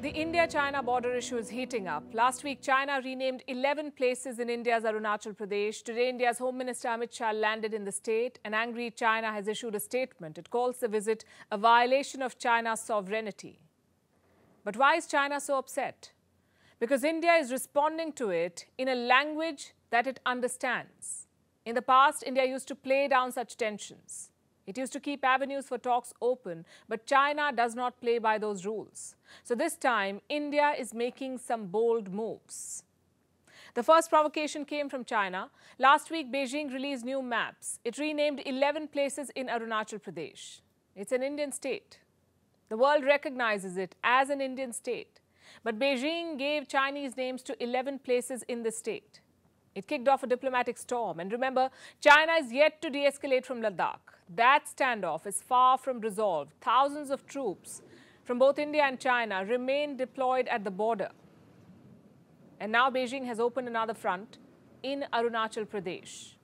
The India-China border issue is heating up. Last week, China renamed 11 places in India's Arunachal Pradesh. Today, India's Home Minister Amit Shah landed in the state. An angry China has issued a statement. It calls the visit a violation of China's sovereignty. But why is China so upset? Because India is responding to it in a language that it understands. In the past, India used to play down such tensions. It used to keep avenues for talks open, but China does not play by those rules. So this time, India is making some bold moves. The first provocation came from China. Last week, Beijing released new maps. It renamed 11 places in Arunachal Pradesh. It's an Indian state. The world recognizes it as an Indian state. But Beijing gave Chinese names to 11 places in the state. It kicked off a diplomatic storm. And remember, China is yet to de-escalate from Ladakh. That standoff is far from resolved. Thousands of troops from both India and China remain deployed at the border. And now Beijing has opened another front in Arunachal Pradesh.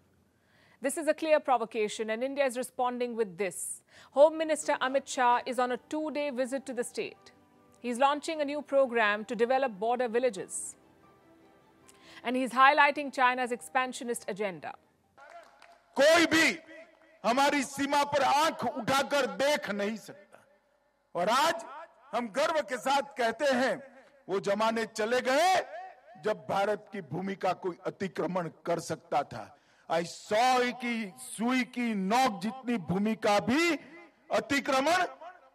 This is a clear provocation, and India is responding with this. Home Minister Amit Shah is on a 2-day visit to the state. He's launching a new program to develop border villages. And he's highlighting China's expansionist agenda. कोई भी हमारी सीमा पर आंख उठाकर देख नहीं सकता। और आज हम गर्व के साथ कहते हैं, वो जमाने चले गए जब भारत की भूमि का कोई अतिक्रमण कर सकता था। आज 100 की सुई की नोक जितनी भूमि का भी अतिक्रमण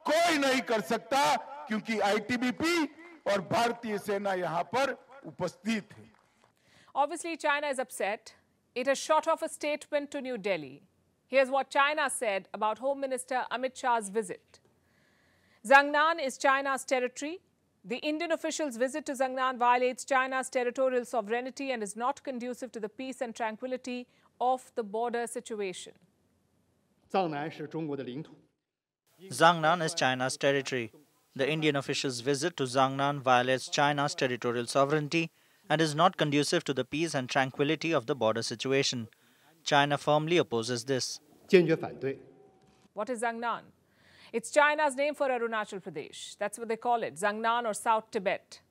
कोई नहीं कर सकता, क्योंकि आईटीबीपी और भारतीय सेना यहां पर उपस्थित है। Obviously, China is upset. It has shot off a statement to New Delhi. Here's what China said about Home Minister Amit Shah's visit. Zangnan is China's territory. The Indian official's visit to Zangnan violates China's territorial sovereignty and is not conducive to the peace and tranquility of the border situation. Zangnan is China's territory. The Indian official's visit to Zangnan violates China's territorial sovereignty and is not conducive to the peace and tranquility of the border situation. China firmly opposes this. What is Zangnan? It's China's name for Arunachal Pradesh. That's what they call it, Zangnan or South Tibet.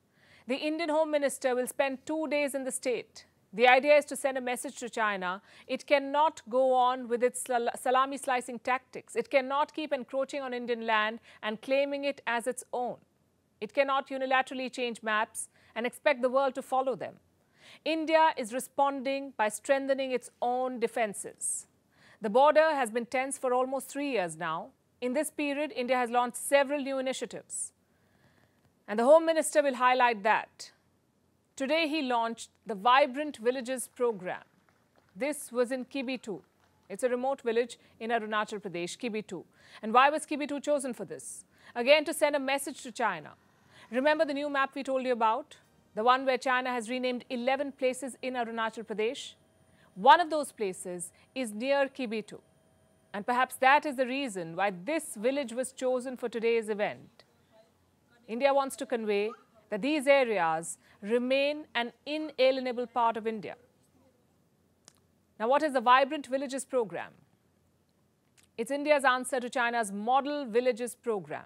The Indian Home Minister will spend 2 days in the state. The idea is to send a message to China. It cannot go on with its salami slicing tactics. It cannot keep encroaching on Indian land and claiming it as its own. It cannot unilaterally change maps and expect the world to follow them. India is responding by strengthening its own defenses. The border has been tense for almost 3 years now. In this period, India has launched several new initiatives. And the Home Minister will highlight that. Today, he launched the Vibrant Villages program. This was in Kibitu. It's a remote village in Arunachal Pradesh, Kibitu. And why was Kibitu chosen for this? Again, to send a message to China. Remember the new map we told you about? The one where China has renamed 11 places in Arunachal Pradesh? One of those places is near Kibitu. And perhaps that is the reason why this village was chosen for today's event. India wants to convey that these areas remain an inalienable part of India. Now, what is the Vibrant Villages program? It's India's answer to China's Model Villages program.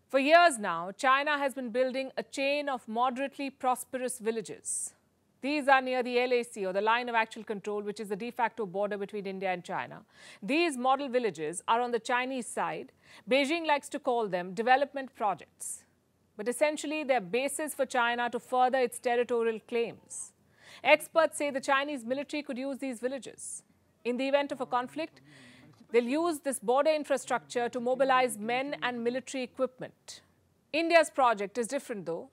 For years now, China has been building a chain of moderately prosperous villages. These are near the LAC, or the line of actual control, which is the de facto border between India and China. These model villages are on the Chinese side. Beijing likes to call them development projects. But essentially, they're bases for China to further its territorial claims. Experts say the Chinese military could use these villages. In the event of a conflict, they'll use this border infrastructure to mobilize men and military equipment. India's project is different, though.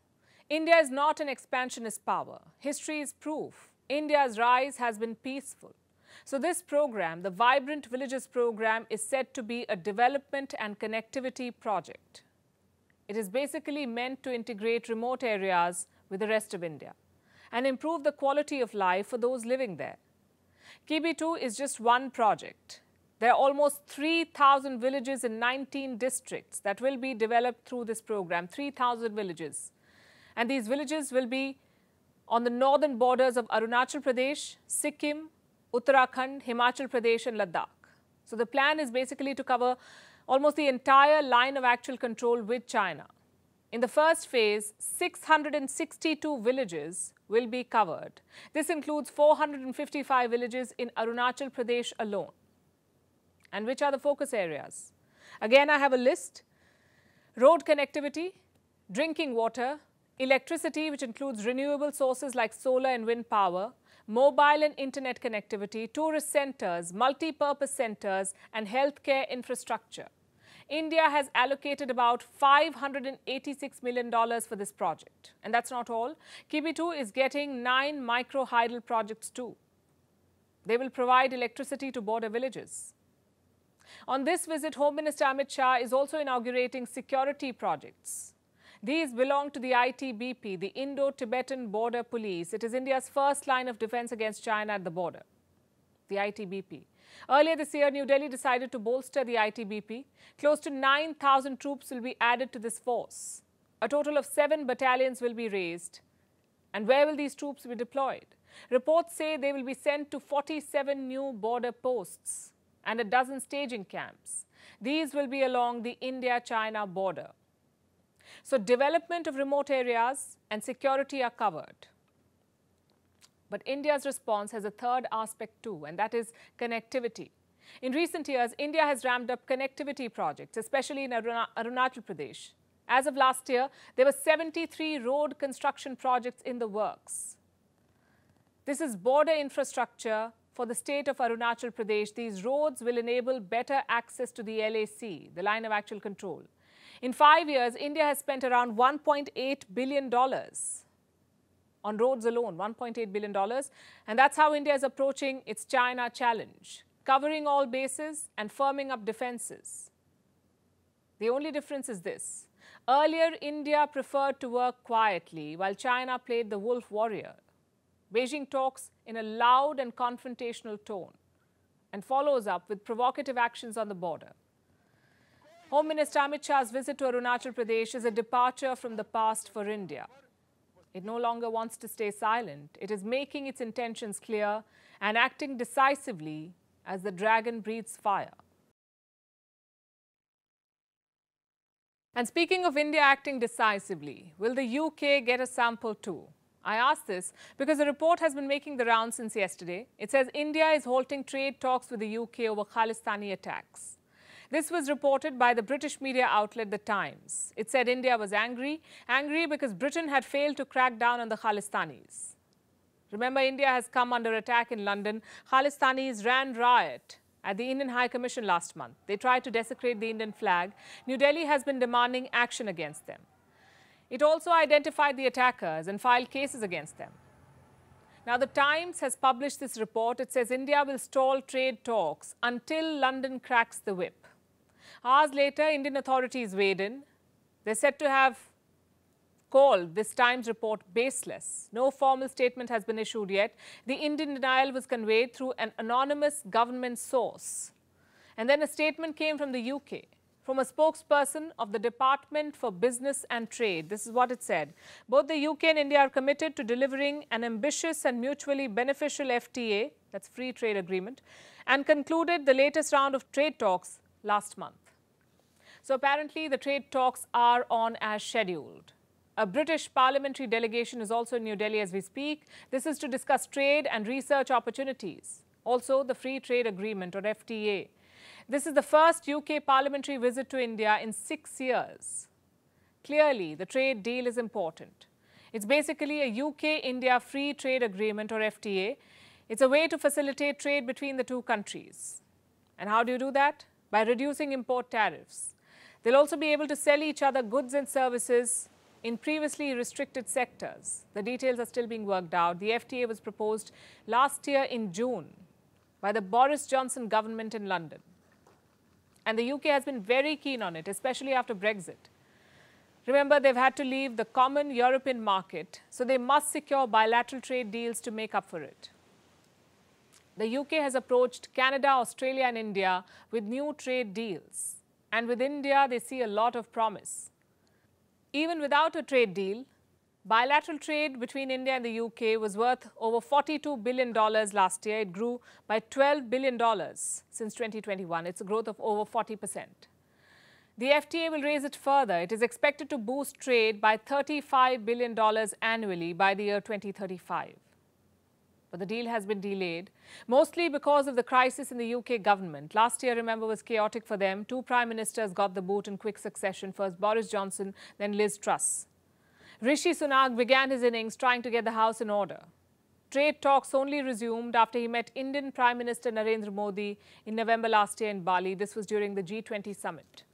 India is not an expansionist power. History is proof. India's rise has been peaceful. So this program, the Vibrant Villages program, is said to be a development and connectivity project. It is basically meant to integrate remote areas with the rest of India and improve the quality of life for those living there. Kibitu is just one project. There are almost 3,000 villages in 19 districts that will be developed through this program, 3,000 villages. And these villages will be on the northern borders of Arunachal Pradesh, Sikkim, Uttarakhand, Himachal Pradesh and Ladakh. So the plan is basically to cover almost the entire line of actual control with China. In the first phase, 662 villages will be covered. This includes 455 villages in Arunachal Pradesh alone. And which are the focus areas? Again, I have a list. Road connectivity, drinking water, electricity, which includes renewable sources like solar and wind power, mobile and internet connectivity, tourist centers, multi-purpose centers, and healthcare infrastructure. India has allocated about $586 million for this project. And that's not all. Kibitu is getting 9 micro-hydel projects too. They will provide electricity to border villages. On this visit, Home Minister Amit Shah is also inaugurating security projects. These belong to the ITBP, the Indo-Tibetan Border Police. It is India's first line of defense against China at the border, the ITBP. Earlier this year, New Delhi decided to bolster the ITBP. Close to 9,000 troops will be added to this force. A total of 7 battalions will be raised. And where will these troops be deployed? Reports say they will be sent to 47 new border posts and a dozen staging camps. These will be along the India-China border. So development of remote areas and security are covered. But India's response has a third aspect too, and that is connectivity. In recent years, India has ramped up connectivity projects, especially in Arunachal Pradesh. As of last year, there were 73 road construction projects in the works. This is border infrastructure for the state of Arunachal Pradesh. These roads will enable better access to the LAC, the line of actual control. In 5 years, India has spent around $1.8 billion on roads alone, $1.8 billion. And that's how India is approaching its China challenge, covering all bases and firming up defenses. The only difference is this. Earlier, India preferred to work quietly while China played the wolf warrior. Beijing talks in a loud and confrontational tone and follows up with provocative actions on the border. Home Minister Amit Shah's visit to Arunachal Pradesh is a departure from the past for India. It no longer wants to stay silent. It is making its intentions clear and acting decisively as the dragon breathes fire. And speaking of India acting decisively, will the UK get a sample too? I ask this because a report has been making the rounds since yesterday. It says India is halting trade talks with the UK over Khalistani attacks. This was reported by the British media outlet The Times. It said India was angry because Britain had failed to crack down on the Khalistanis. Remember, India has come under attack in London. Khalistanis ran riot at the Indian High Commission last month. They tried to desecrate the Indian flag. New Delhi has been demanding action against them. It also identified the attackers and filed cases against them. Now, The Times has published this report. It says India will stall trade talks until London cracks the whip. Hours later, Indian authorities weighed in. They're said to have called this Times report baseless. No formal statement has been issued yet. The Indian denial was conveyed through an anonymous government source. And then a statement came from the UK, from a spokesperson of the Department for Business and Trade. This is what it said. Both the UK and India are committed to delivering an ambitious and mutually beneficial FTA, that's free trade agreement, and concluded the latest round of trade talks last month. So apparently the trade talks are on as scheduled. A British parliamentary delegation is also in New Delhi as we speak. This is to discuss trade and research opportunities. Also the Free Trade Agreement or FTA. This is the first UK parliamentary visit to India in 6 years. Clearly, the trade deal is important. It's basically a UK-India Free Trade Agreement or FTA. It's a way to facilitate trade between the two countries. And how do you do that? By reducing import tariffs. They'll also be able to sell each other goods and services in previously restricted sectors. The details are still being worked out. The FTA was proposed last year in June by the Boris Johnson government in London. And the UK has been very keen on it, especially after Brexit. Remember, they've had to leave the common European market, so they must secure bilateral trade deals to make up for it. The UK has approached Canada, Australia and India with new trade deals. And with India, they see a lot of promise. Even without a trade deal, bilateral trade between India and the UK was worth over $42 billion last year. It grew by $12 billion since 2021. It's a growth of over 40%. The FTA will raise it further. It is expected to boost trade by $35 billion annually by the year 2035. But the deal has been delayed, mostly because of the crisis in the UK government. Last year, remember, was chaotic for them. Two prime ministers got the boot in quick succession, first Boris Johnson, then Liz Truss. Rishi Sunak began his innings trying to get the house in order. Trade talks only resumed after he met Indian Prime Minister Narendra Modi in November last year in Bali. This was during the G20 summit.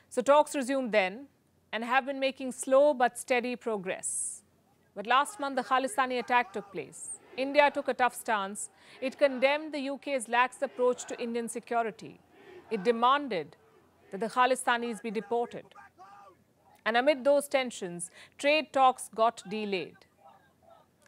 So talks resumed then and have been making slow but steady progress. But last month, the Khalistani attack took place. India took a tough stance. It condemned the UK's lax approach to Indian security. It demanded that the Khalistanis be deported. And amid those tensions, trade talks got delayed.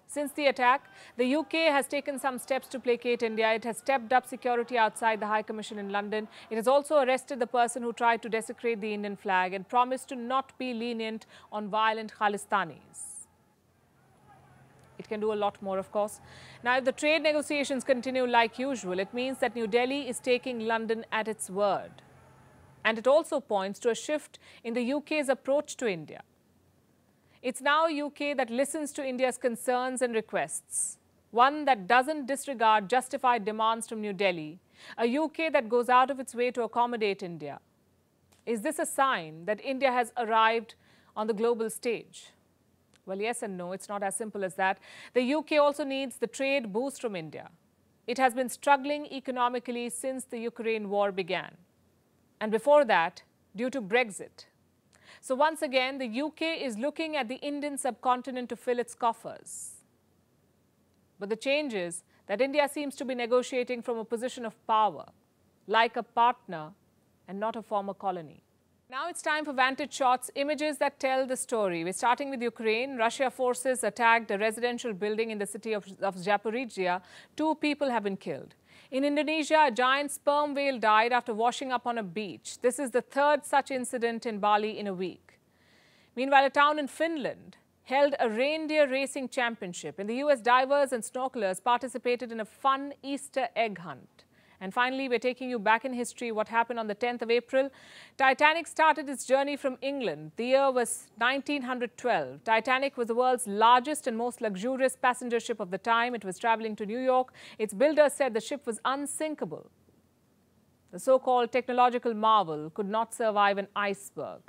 Since the attack, the UK has taken some steps to placate India. It has stepped up security outside the High Commission in London. It has also arrested the person who tried to desecrate the Indian flag and promised to not be lenient on violent Khalistanis. It can do a lot more, of course. Now, if the trade negotiations continue like usual, it means that New Delhi is taking London at its word. And it also points to a shift in the UK's approach to India. It's now a UK that listens to India's concerns and requests, one that doesn't disregard justified demands from New Delhi, a UK that goes out of its way to accommodate India. Is this a sign that India has arrived on the global stage? Well, yes and no. It's not as simple as that. The UK also needs the trade boost from India. It has been struggling economically since the Ukraine war began. And before that, due to Brexit. So once again, the UK is looking at the Indian subcontinent to fill its coffers. But the change is that India seems to be negotiating from a position of power, like a partner and not a former colony. Now it's time for Vantage shots, images that tell the story. We're starting with Ukraine. Russia forces attacked a residential building in the city of Zaporizhzhia. 2 people have been killed. In Indonesia, a giant sperm whale died after washing up on a beach. This is the 3rd such incident in Bali in a week. Meanwhile, a town in Finland held a reindeer racing championship. In the US, divers and snorkelers participated in a fun Easter egg hunt. And finally, we're taking you back in history. What happened on the 10th of April? Titanic started its journey from England. The year was 1912. Titanic was the world's largest and most luxurious passenger ship of the time. It was traveling to New York. Its builder said the ship was unsinkable. The so-called technological marvel could not survive an iceberg.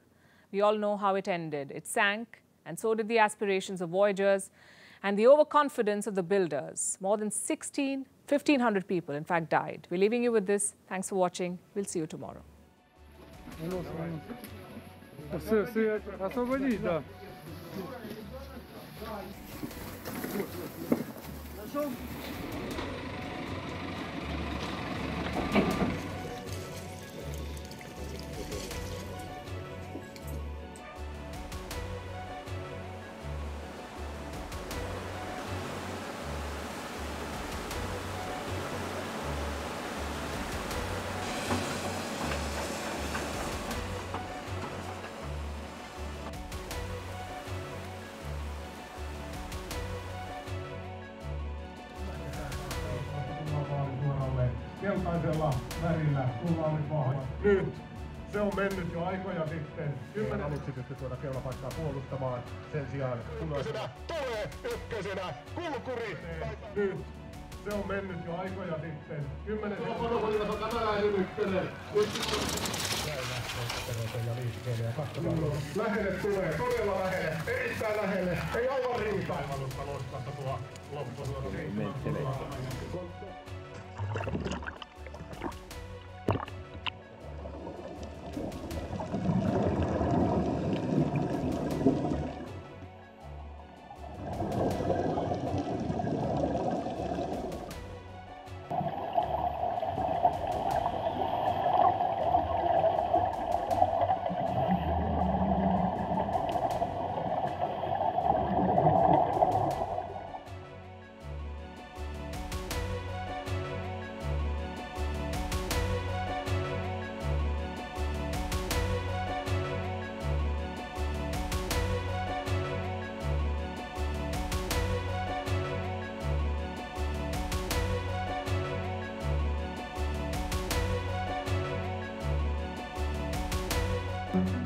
We all know how it ended. It sank, and so did the aspirations of voyagers and the overconfidence of the builders. More than 1,500 people, in fact, died. We're leaving you with this. Thanks for watching. We'll see you tomorrow. Keltaisella värillä kullaamisvahva. Nyt se on mennyt jo aikoja sitten. 10 aluksi pystyi tuoda keulapaikkaa puolustamaan. Sen sijaan punaisena tulee ykkösenä kulkuri. Nyt se on mennyt jo aikoja sitten. 10 sekuntia Kataläinen ykkönen. Lähelle tulee, todella lähelle, erittäin lähelle. Ei aivan riitä. Aivalusta loiskasta tuo loppusuora. Thank you.